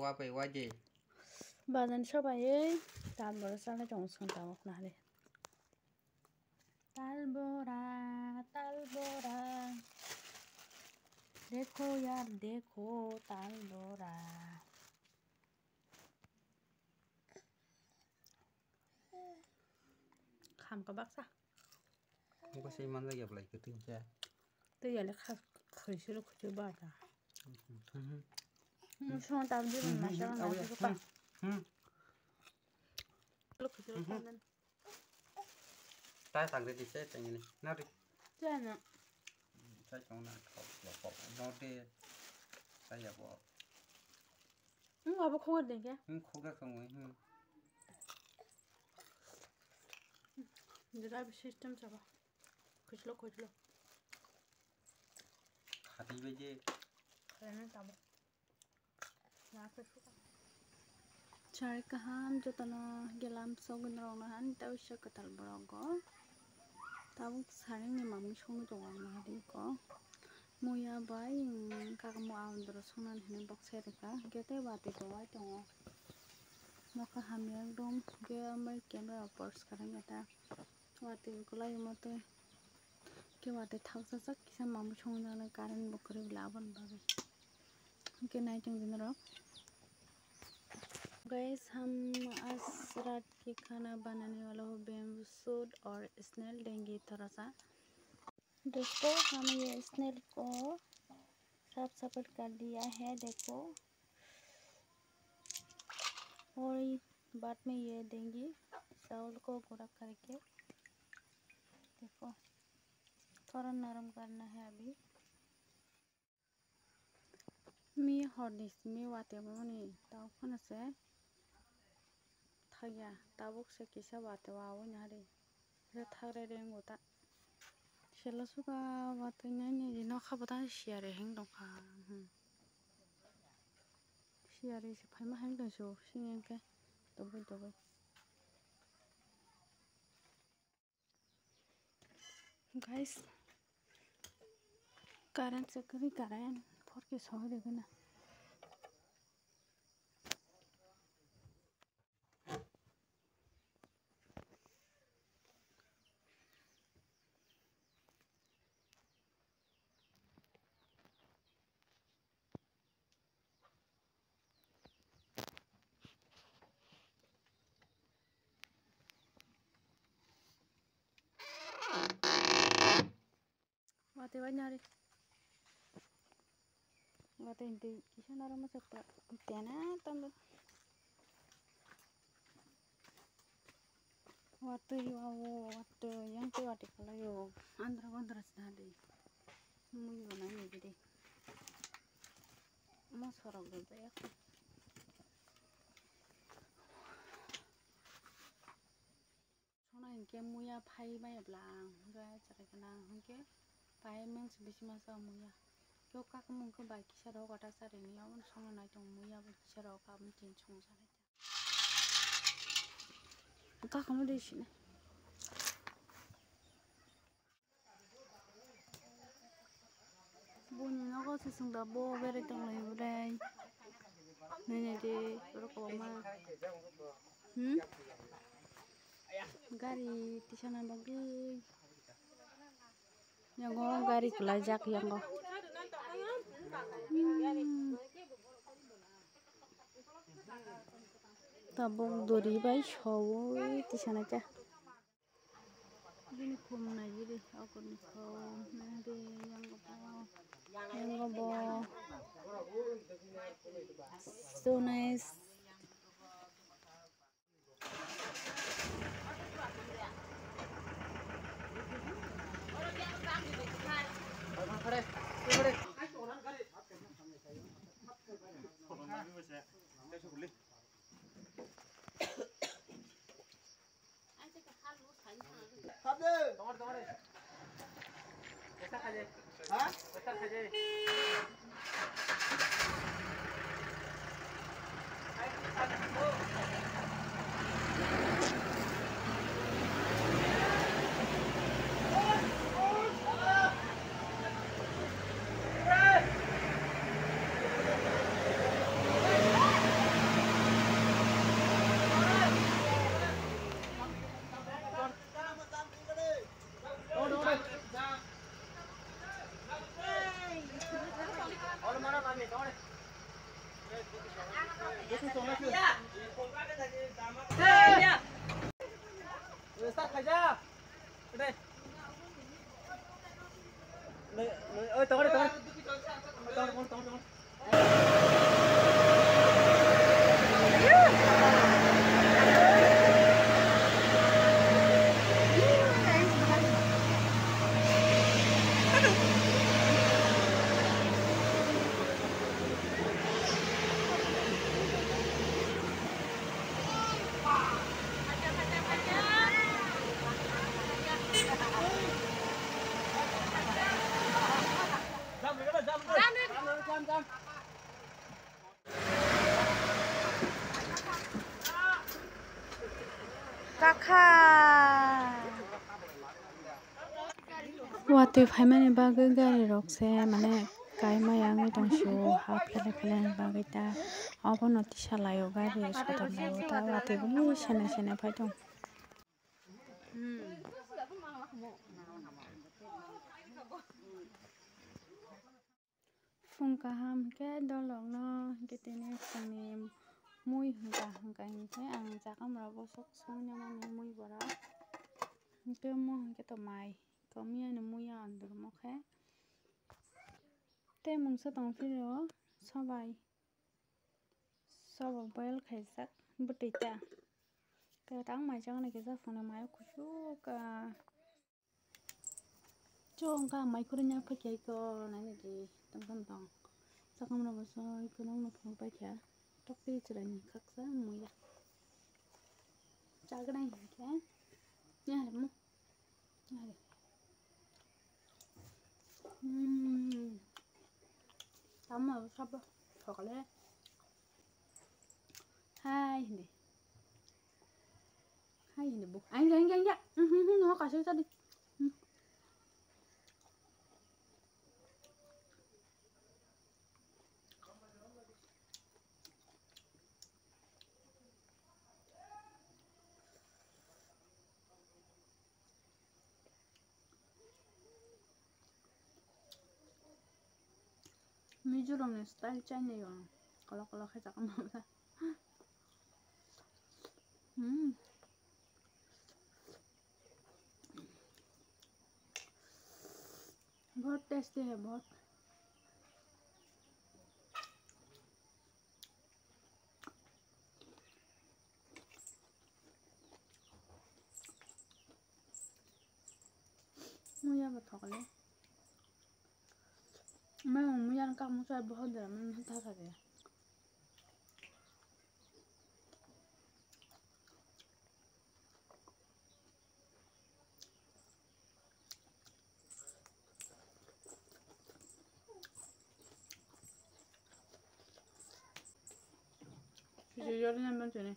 wapai waje. Badan sobai talbora sana jong sung tawak nari. Talbora, talbora. देखो यार देखो तालबोरा खाम का बक्सा Ko sai man lagi apply ke tin cha. तो ये लेखा खुशी लो खुशी बात है मुझे ताम जी में माशा ना तो का लो खुशी लो खाना Tai sang de sai tang ni. Na ri. जाना Sai chong na khop lo pop no de. Sai ya bo. अब खोल देंगे Khoga khong wi. जरा भी सिस्टम चला खुश लो Khati baje. खाना ताम ना तो चार कहाम जो तना गेलाम सोगन रोना हन तब शक्कतल बरोगो तब सारे ने मामू सोंग जोंग मारी को मुया बाई काकमो आंदर सोना ने बक्से रेखा गेते बाते तो वाई तो मका हम एकदम गे अमर कैमरा पर्स करेंगे ता वाते को लाई मते के वाते थाउसा सक किसा मामू सोंग जाने कारण बकरे लावन बाबे के नाइट दिन रो गाइस हम आज रात के खाना बनाने वाला हो बेम्बू सूट और स्नेल लेंगे थोड़ा सा दोस्तों हम ये स्नेल को साफ सफाई कर दिया है देखो और बाद में ये देंगे चावल को गुड़ा करके देखो थोड़ा नरम करना है अभी मी हॉर्डिस मी वाते मनी ताऊ खाना से थाया ताबुक से किसा बाते वाओ नारे रे थारे रेंगो ता शेला सुका बाते ने न खाबता शियारे हेंग दंखा शियारे से फाइमा हेंग दसो सिंगके दबै गाइस कारण से कभी कारण फोर के सो देबे ना वाते वान्यारे वाते इंते किसा नरम से तेना तंग वाते yang te वाते कला यो आंध्र सनादे मुई बनाई ने बिदे मसरक दे सोना इनके मुया फाई बायब्ला गा चरेकना हंके फाई मंस बिसमासा मुया क्यों काक मुंको बाकी सराव काटा सारे नियाव सोना नाय तो मुया बाकी सराव का तीन सोंग सारे काक मु देसिने बुनी नगो से संदा बो बेरे तंग लय बुदाय ने दे रकमा गाड़ी तिसाना बागै यांगो गाड़ी कला जाक यांगो tabung dori bai show tisana cha ini kum na jiri aku ni kau nanti yang bo so nice start aja. Udah. Ơi tao đây. Tao. Jam. Kakak. Wati faimani bagai gari rokse mane kai mayang itong shu hap kele bagai ta apa noti salayo gari sotam layo ta wati buli sene paitong. Fungka ham ke dolong no kitine sani mui hengka ini ang jakam rabo sok sungnya mani mui bora ke mo ke to mai kami ane mui andur mo ke te mungsa tong firo sabai boil khaisak butita ke tang mai jang ne ke za funa mai kushu ka chong ka mai kurnya pakai ko nani di tong sakam rabo so ikunong no phang pakai topi chirani khaksa muya chagnai ke nyare mo nyare tama sabo thokale hai ini bu anh nó cả sự tadi Mizoram nih style China ya kalau kecak mau ta बहुत टेस्टी है बहुत मुझे बताओ ले मुझे का मुझे बहुत ज़्यादा मन था करे Sejujurnya nambah sini.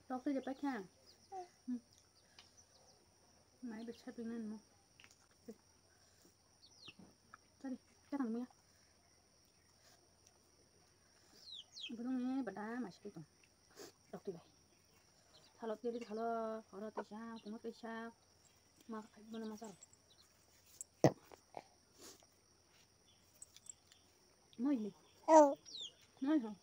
Dokter cepat kan? Mai bisa dengan mo. Tadi, kan mo ya. Burungnya pada masih itu. Dokter bay. Kalau dia kalau orang tisha, kumur tisha, mak mana masalah. Mau ini? Mau. Ya con.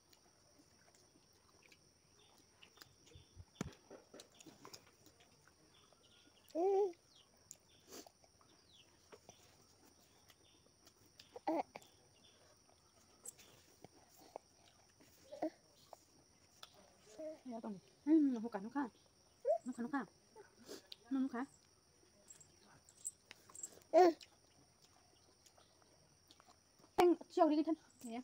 Nó khá. Anh chiều đi cái thân. Nè.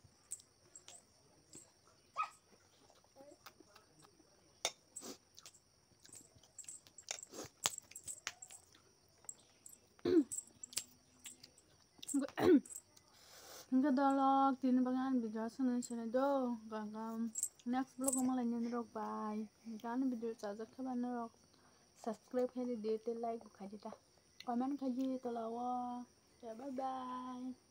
Hingga dialog tinimbangan video sana do gagam next vlog malah nyenrok bye jangan video saja kapan nerok subscribe hari dia like buka jita comment kaji tolawa ya bye bye